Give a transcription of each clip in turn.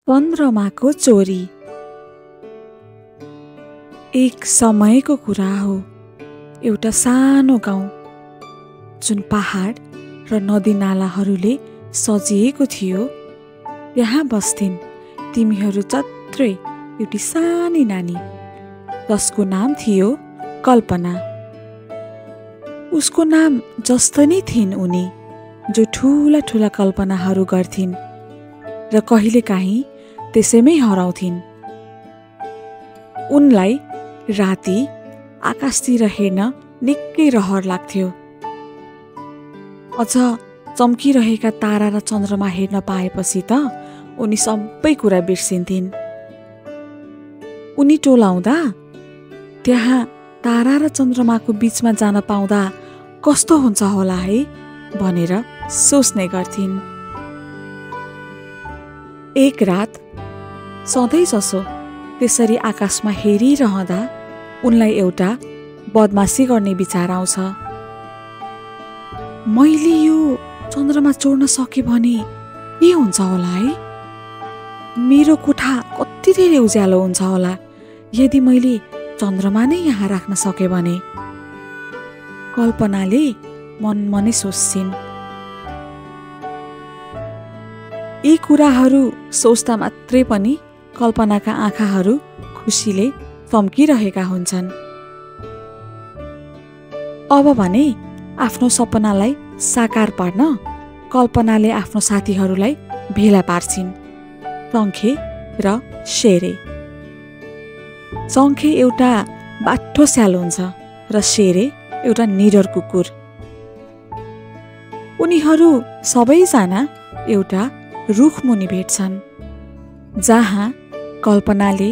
चन्द्रमाको चोरी। एक समयको कुरा हो, एउटा सानो गाउँ जुन पहाड र नदी नालाहरूले सजिएको थियो। त्यहाँ बस्थिन् तिमीहरू जत्रै एउटी सानी नानी, जसको नाम थियो कल्पना। उसको नाम जस्तो नै थिइन् उनी, जो ठुला ठुला कल्पनाहरू गर्थिन् र कहिलेकाहीँ त्यसैमै हराउँथिन्। उनलाई राति आकाशतिर हेर्न निकै रहर लाग्थ्यो। अझ चम्किरहेका तारा र चन्द्रमा हेर्न पाएपछि त उनी सबै कुरा बिर्सिन्थिन्। उनी टोलाउँदा त्यहाँ तारा र चन्द्रमाको बीचमा जान पाउँदा कस्तो हुन्छ होला है भनेर सोच्ने गर्थिन्। एक रात सधैँ जसो त्यसरी आकाशमा हेरिरहँदा उनलाई एउटा बदमासी गर्ने विचार आउँछ। मैले यो चन्द्रमा चोर्न सके भने के हुन्छ होला है? मेरो कोठा कति धेरै उज्यालो हुन्छ होला यदि मैले चन्द्रमा नै यहाँ राख्न सके भने। कल्पनाले मनमनै सोच्छिन्। यी कुराहरू सोच्दा मात्रै पनि कल्पनाका आँखाहरू खुसीले चम्किरहेका हुन्छन्। अब भने आफ्नो सपनालाई साकार पार्न कल्पनाले आफ्नो साथीहरूलाई भेला पार्छिन्, चङ्खे र शेरे। चङ्खे एउटा बाठो स्याल हुन्छ र शेरे एउटा निडर कुकुर। उनीहरू सबैजना एउटा रुखमुनि भेट्छन्, जहाँ कल्पनाले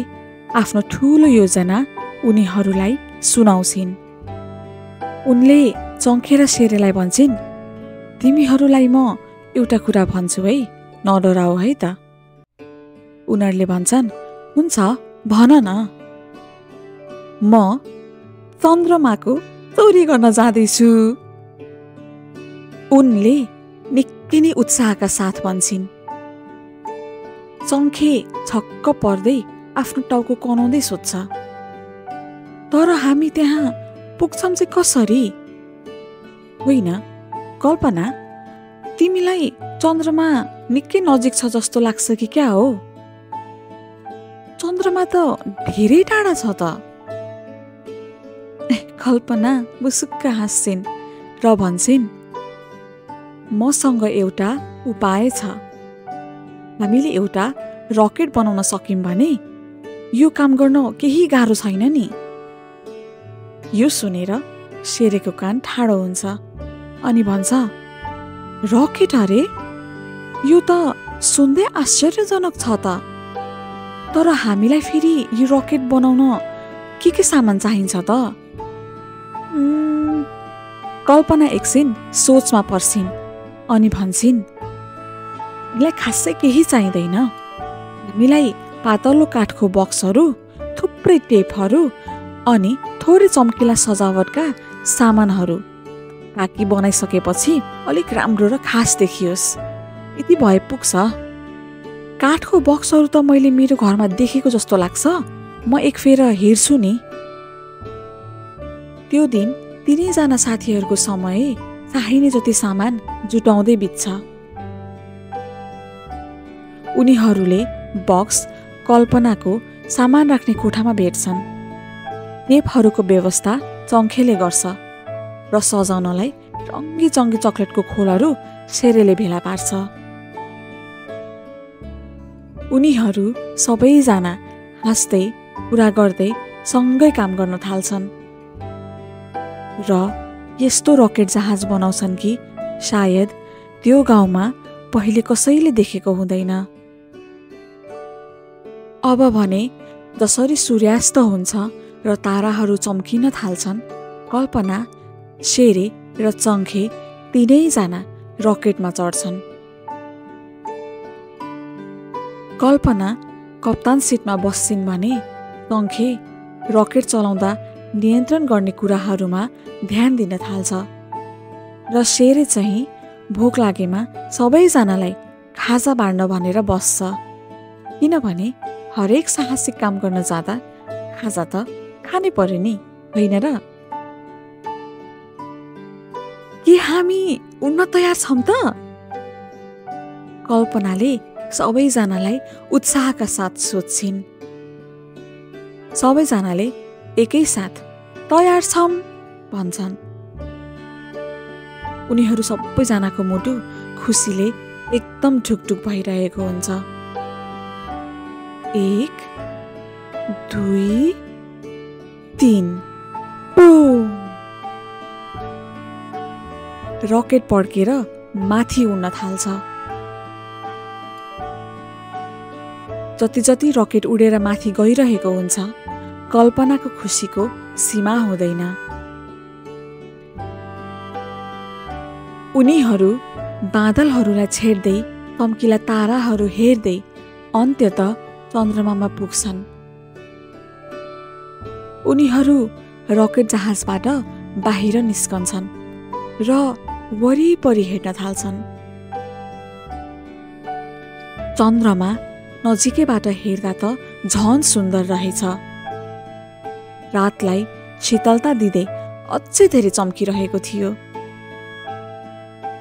आफ्नो ठुलो योजना उनीहरूलाई सुनाउँछिन्। उनले चङ्खे र शेरेलाई भन्छिन्, तिमीहरूलाई म एउटा कुरा भन्छु है, नडराऊ है त। उनीहरूले भन्छन्, हुन्छ भन न। म चन्द्रमाको चोरी गर्न जाँदैछु। उनले निकै नै उत्साहका साथ भन्छिन्। चङ्खे छक्क पर्दै आफ्नो टाउको कनाउँदै सोध्छ, तर हामी त्यहाँ पुग्छौँ चाहिँ कसरी? होइन कल्पना, तिमीलाई चन्द्रमा निकै नजिक छ जस्तो लाग्छ कि क्या हो? चन्द्रमा त धेरै टाढा छ त। कल्पना मुसुक्क हाँस्छिन् र भन्छिन्, मसँग एउटा उपाय छ। हामीले एउटा रकेट बनाउन सक्यौँ भने यो काम गर्न केही गाह्रो छैन नि। यो सुनेर शेरेको कान ठाडो हुन्छ अनि भन्छ, रकेट अरे? यो त सुन्दै आश्चर्यजनक छ त। तर हामीलाई फेरि यो रकेट बनाउन के सामान चाहिन्छ त? कल्पना एकछिन सोचमा पर्छिन् अनि भन्छिन्, हामीलाई खासै केही चाहिँदैन। हामीलाई पातलो काठको बक्सहरू, थुप्रै टेपहरू अनि थोरै चम्किला सजावटका सामानहरू, ताकि बनाइसकेपछि अलिक राम्रो र खास देखियोस्, यति भए पुग्छ। काठको बक्सहरू त मैले मेरो घरमा देखेको जस्तो लाग्छ, म एक फेर हेर्छु नि। त्यो दिन तिनैजना साथीहरूको समय चाहिने जति सामान जुटाउँदै बित्छ। उनीहरूले बक्स कल्पनाको सामान राख्ने कोठामा भेट्छन्। टेपहरूको व्यवस्था चङ्खेले गर्छ र सजाउनलाई रङ्गी चङ्गी चकलेटको खोलहरू शेरेले भेला पार्छ। उनीहरू सबैजना हाँस्दै कुरा गर्दै सँगै काम गर्न थाल्छन् र यस्तो रकेट जहाज बनाउँछन् कि सायद त्यो गाउँमा पहिले कसैले देखेको हुँदैन। अब भने जसरी सूर्यास्त हुन्छ र ताराहरू चम्किन थाल्छन्, कल्पना, शेरे र चङ्खे तिनैजना रकेटमा चढ्छन्। कल्पना कप्तान सिटमा बस्छिन् भने चङ्खे रकेट चलाउँदा नियन्त्रण गर्ने कुराहरूमा ध्यान दिन थाल्छ र शेरे चाहिँ भोक लागेमा सबैजनालाई खाजा बाँड्न भनेर बस्छ। किनभने हरेक साहसिक काम गर्न जाँदा खाजा त खानै पर्यो नि, होइन र? के हामी उड्न तयार छौँ त? कल्पनाले सबैजनालाई उत्साहका साथ सोध्छिन्। सबैजनाले एकैसाथ तयार छौँ भन्छन्। उनीहरू सबैजनाको मुटु खुसीले एकदम ढुकढुक भइरहेको हुन्छ। 1 2 3 बुम! रकेट पड्केर माथि उड्न थाल्छ। जति जति रकेट उडेर माथि गइरहेको हुन्छ, कल्पनाको खुसीको सीमा हुँदैन। उनीहरू बादलहरूलाई छेड्दै चम्किला ताराहरू हेर्दै अन्त्यतः चन्द्रमामा पुग्छन्। उनीहरू रकेट जहाजबाट बाहिर निस्कन्छन् र वरिपरि हेर्न थाल्छन्। चन्द्रमा नजिकैबाट हेर्दा त झन सुन्दर रहेछ। रातलाई शीतलता दिँदै अझै धेरै चम्किरहेको थियो।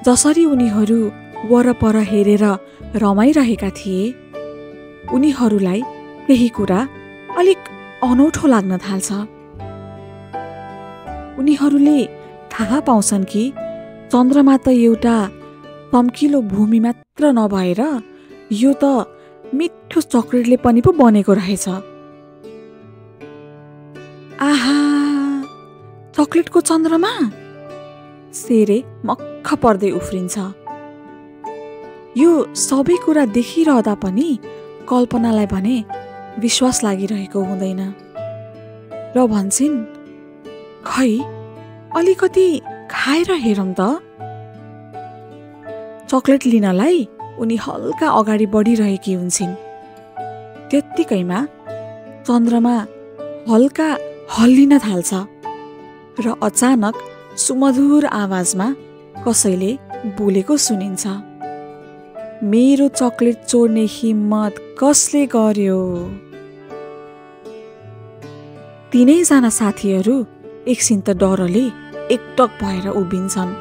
जसरी उनीहरू वरपर हेरेर रमाइरहेका थिए, उनीहरूलाई केही कुरा अलिक अनौठो लाग्न थाल्छ। उनीहरूले थाहा पाउँछन् कि चन्द्रमा त एउटा चम्किलो भूमि मात्र नभएर यो त मिठो चकलेटले पनि पो बनेको रहेछ। आहा, चकलेटको चन्द्रमा! शेरे मक्ख पर्दै उफ्रिन्छ। यो सबै कुरा देखिरहँदा पनि कल्पनालाई भने विश्वास लागिरहेको हुँदैन र भन्छन्, खै अलिकति खाएर हेरौँ त। चकलेट लिनलाई उनी हल्का अगाडि बढिरहेकी हुन्छन्। त्यत्तिकैमा चन्द्रमा हल्का हल्लिन थाल्छ र अचानक सुमधुर आवाजमा कसैले बोलेको सुनिन्छ, मेरो चकलेट चोर्ने हिम्मत कसले गर्यो? तीनैजना साथीहरू एकछिन त डरले एकटक भएर उभिन्छन्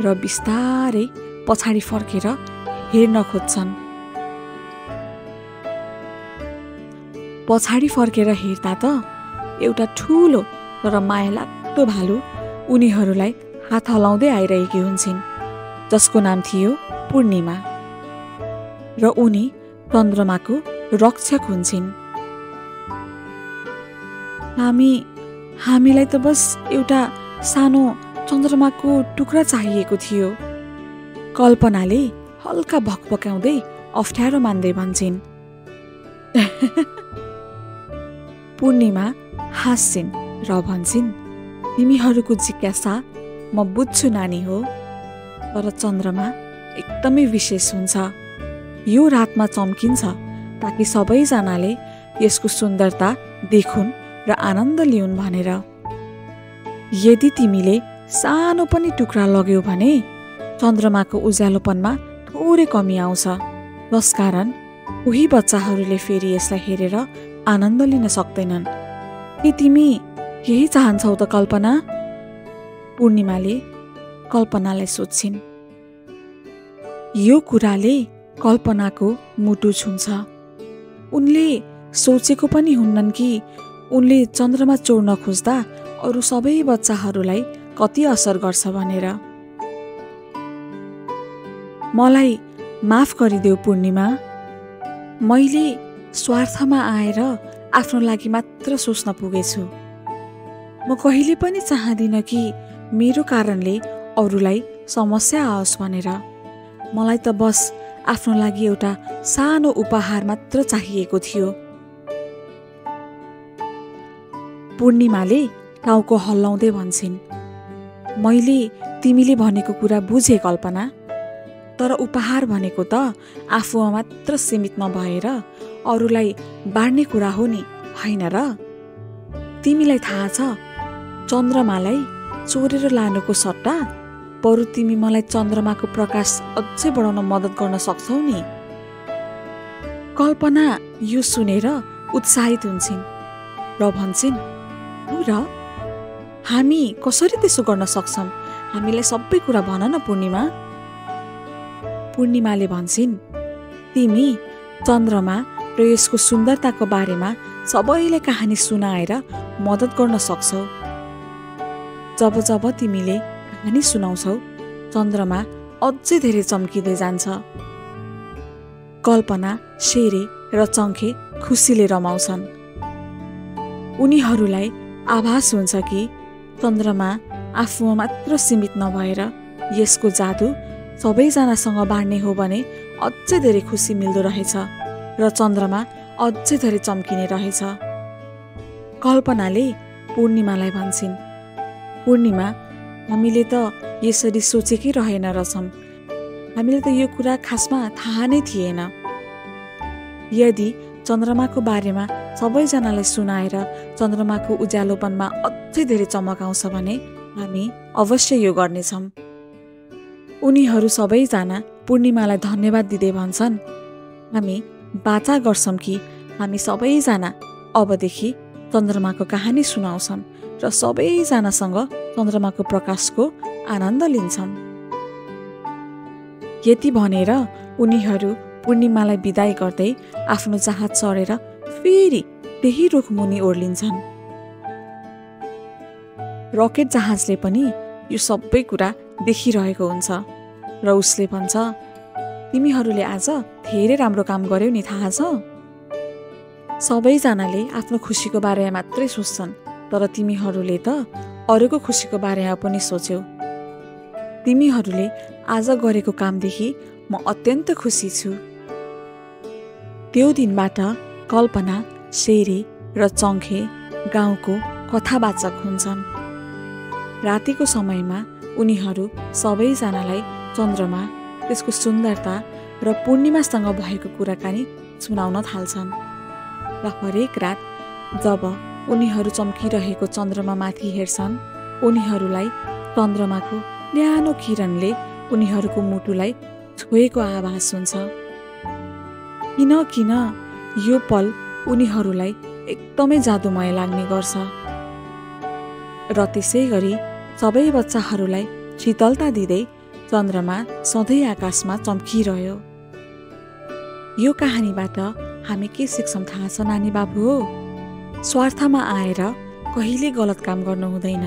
र बिस्तारै पछाडि फर्केर हेर्न खोज्छन्। पछाडि फर्केर हेर्दा त एउटा ठुलो तर माया लाग्दो भालु उनीहरूलाई हात हलाउँदै आइरहेकी हुन्छन्, जसको नाम थियो पूर्णिमा र उनी चन्द्रमाको रक्षक हुन्छन्। हामीलाई त बस एउटा सानो चन्द्रमाको टुक्रा चाहिएको थियो, कल्पनाले हल्का भकभकाउँदै अप्ठ्यारो मान्दै भन्छन्। पूर्णिमा हाँस्छिन् र भन्छन्, तिमीहरूको जिज्ञासा म बुझ्छु नानी हो, तर चन्द्रमा एकदमै विशेष हुन्छ। यो रातमा चम्किन्छ ताकि सबैजनाले यसको सुन्दरता देखुन् र आनन्द लिउन् भनेर। यदि तिमीले सानो पनि टुक्रा लग्यौ भने चन्द्रमाको उज्यालोपनमा थोरै कमी आउँछ, जसकारण उही बच्चाहरूले फेरि यसलाई हेरेर आनन्द लिन सक्दैनन्। के तिमी यही चाहन्छौ त कल्पना? पूर्णिमाले कल्पनालाई सोध्छिन्। यो कुराले कल्पनाको मुटु छुन्छ। उनले सोचेको पनि हुन्नन् कि उनले चन्द्रमा चोर्न खोज्दा अरू सबै बच्चाहरूलाई कति असर गर्छ भनेर। मलाई माफ गरिदेऊ पूर्णिमा, मैले स्वार्थमा आएर आफ्नो लागि मात्र सोच्न पुगेछु। म कहिले पनि चाहदिनँ कि मेरो कारणले अरूलाई समस्या आओस् भनेर। मलाई त बस आफ्नो लागि एउटा सानो उपहार मात्र चाहिएको थियो। पूर्णिमाले टाउको हल्लाउँदै भन्छन्, मैले तिमीले भनेको कुरा बुझे कल्पना, तर उपहार भनेको त आफूमा मात्र सीमित नभएर अरूलाई बाँड्ने कुरा हो नि, होइन र? तिमीलाई थाहा छ, चन्द्रमालाई चोरेर लानुको सट्टा बरु तिमी मलाई चन्द्रमाको प्रकाश अझै बढाउन मद्दत गर्न सक्छौ नि। कल्पना यो सुनेर उत्साहित हुन्छन् र भन्छन्, हो र हामी कसरी त्यसो गर्न सक्छौँ? हामीलाई सबै कुरा भन न पूर्णिमा। पूर्णिमाले भन्छन्, तिमी चन्द्रमा र यसको सुन्दरताको बारेमा सबैले कहानी सुनाएर मद्दत गर्न सक्छौ। जब जब तिमीले कहानी सुनाउँछौ, चन्द्रमा अझै धेरै चम्किँदै जान्छ। कल्पना, शेरे र चङ्खे खुसीले रमाउँछन्। उनीहरूलाई आभास हुन्छ कि चन्द्रमा आफूमा मात्र सीमित नभएर यसको जादु सबैजनासँग बाँड्ने हो भने अझै धेरै खुसी मिल्दो रहेछ र चन्द्रमा अझै धेरै चम्किने रहेछ। कल्पनाले पूर्णिमालाई भन्छन्, पूर्णिमा, हामीले त यसरी सोचेकै रहेन रहेछौँ। हामीले त यो कुरा खासमा थाहा नै थिएन। यदि चन्द्रमाको बारेमा सबैजनालाई सुनाएर चन्द्रमाको उज्यालोपनमा अझै धेरै चमक आउँछ भने हामी अवश्य यो गर्नेछौँ। उनीहरू सबैजना पूर्णिमालाई धन्यवाद दिँदै भन्छन्, हामी बाचा गर्छौँ कि हामी सबैजना अबदेखि चन्द्रमाको कहानी सुनाउँछौँ र सबैजनासँग चन्द्रमाको प्रकाशको आनन्द लिन्छौँ। यति भनेर उनीहरू पूर्णिमालाई बिदाई गर्दै आफ्नो जहाज चढेर फेरि त्यही रुखमुनि ओर्लिन्छन्। रकेट जहाजले पनि यो सबै कुरा देखिरहेको हुन्छ र उसले भन्छ, तिमीहरूले आज धेरै राम्रो काम गर्यौ नि, थाहा छ? सबैजनाले आफ्नो खुसीको बारेमा मात्रै सोच्छन्, तर तिमीहरूले त अरूको खुसीको बारेमा पनि सोच्यौ। तिमीहरूले आज गरेको कामदेखि म अत्यन्त खुसी छु। त्यो दिनबाट कल्पना, शेरे र चङ्खे गाउँको कथावाचक हुन्छन्। रातिको समयमा उनीहरू सबैजनालाई चन्द्रमा, त्यसको सुन्दरता र पूर्णिमासँग भएको कुराकानी सुनाउन थाल्छन्। र हरेक रात जब उनीहरू चम्किरहेको चन्द्रमामाथि हेर्छन्, उनीहरूलाई चन्द्रमाको न्यानो किरणले उनीहरूको मुटुलाई छोएको आभास हुन्छ। किन यो पल उनीहरूलाई एकदमै जादुमय लाग्ने गर्छ र त्यसै गरी सबै बच्चाहरूलाई शीतलता दिँदै चन्द्रमा सधैँ आकाशमा चम्किरह्यो। यो कहानीबाट हामी के सिक्छौँ थाहा छ नानी बाबु हो? स्वार्थमा आएर कहिले गलत काम गर्नु हुँदैन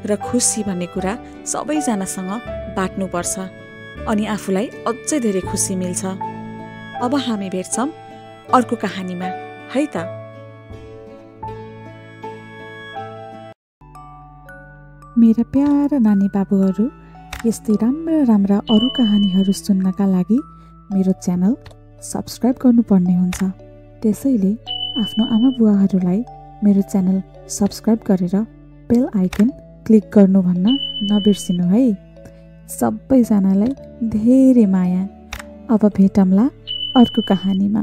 र खुसी भन्ने कुरा सबैजनासँग बाँड्नुपर्छ अनि आफूलाई अझै धेरै खुसी मिल्छ। अब हामी भेट्छौँ अर्को कहानीमा, है त? मेरा प्यारा नानी बाबुहरू, यस्तै राम्रा अरू कहानीहरू सुन्नका लागि मेरो च्यानल सब्सक्राइब गर्नुपर्ने हुन्छ। त्यसैले आफ्नो आमा बुवाहरूलाई मेरो च्यानल सब्सक्राइब गरेर बेल आइकन क्लिक गर्नु भन्न नबिर्सिनु है। सबैजनालाई धेरै माया। अब भेटौँला अर्को कहानीमा।